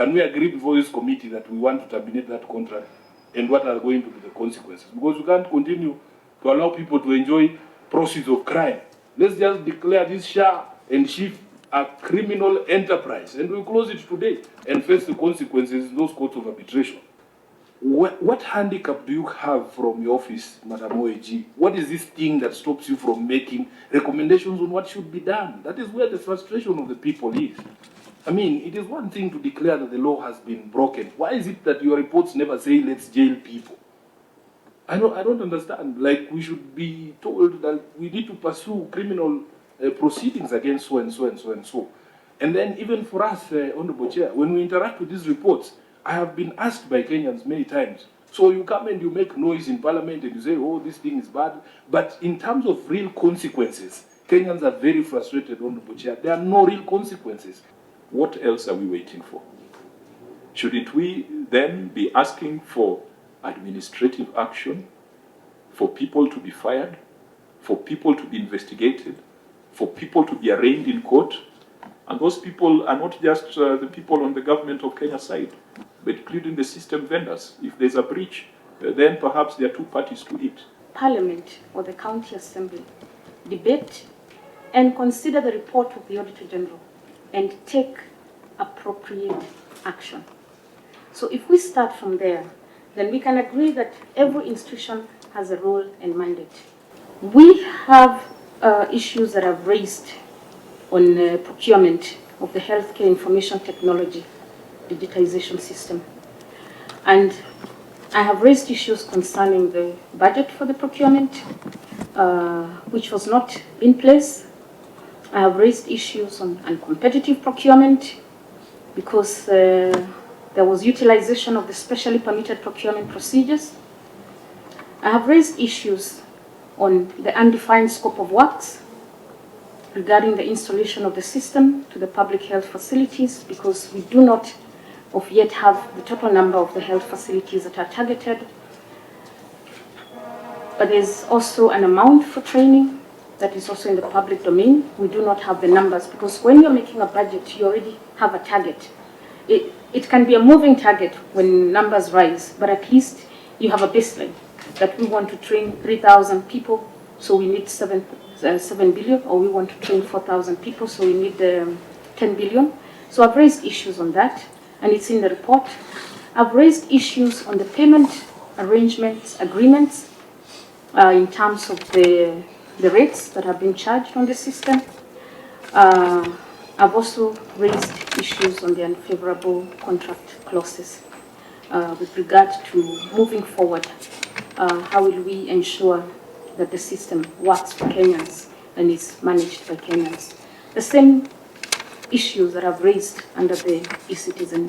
Can we agree before this committee that we want to terminate that contract, and what are going to be the consequences? Because we can't continue to allow people to enjoy proceeds of crime. Let's just declare this SHA and SHIF a criminal enterprise, and we'll close it today and face the consequences in those courts of arbitration. What handicap do you have from your office, Madam OAG? What is this thing that stops you from making recommendations on what should be done? That is where the frustration of the people is. I mean, it is one thing to declare that the law has been broken. Why is it that your reports never say let's jail people? I don't understand. Like, we should be told that we need to pursue criminal proceedings against so and so and so and so. And then even for us, Honorable Chair, when we interact with these reports, I have been asked by Kenyans many times, so you come and you make noise in Parliament and you say, oh, this thing is bad. But in terms of real consequences, Kenyans are very frustrated, Honorable Chair. There are no real consequences. What else are we waiting for? Shouldn't we then be asking for administrative action, for people to be fired, for people to be investigated, for people to be arraigned in court? And those people are not just the people on the government of Kenya side, but including the system vendors. If there's a breach, then perhaps there are two parties to it. Parliament or the County Assembly debate and consider the report of the Auditor General and take appropriate action. So if we start from there, then we can agree that every institution has a role and mandate. We have issues that I've raised on procurement of the healthcare information technology digitization system. And I have raised issues concerning the budget for the procurement, which was not in place. I have raised issues on competitive procurement because there was utilization of the specially permitted procurement procedures. I have raised issues on the undefined scope of works regarding the installation of the system to the public health facilities, because we do not yet have the total number of the health facilities that are targeted. But there's also an amount for training that is also in the public domain. We do not have the numbers, because when you're making a budget, you already have a target. It can be a moving target when numbers rise, but at least you have a baseline that we want to train 3,000 people, so we need 7 billion, or we want to train 4,000 people, so we need 10 billion. So I've raised issues on that, and it's in the report. I've raised issues on the payment arrangements, agreements, in terms of the rates that have been charged on the system. I've also raised issues on the unfavorable contract clauses with regard to moving forward. How will we ensure that the system works for Kenyans and is managed by Kenyans? The same issues that I've raised under the e-citizen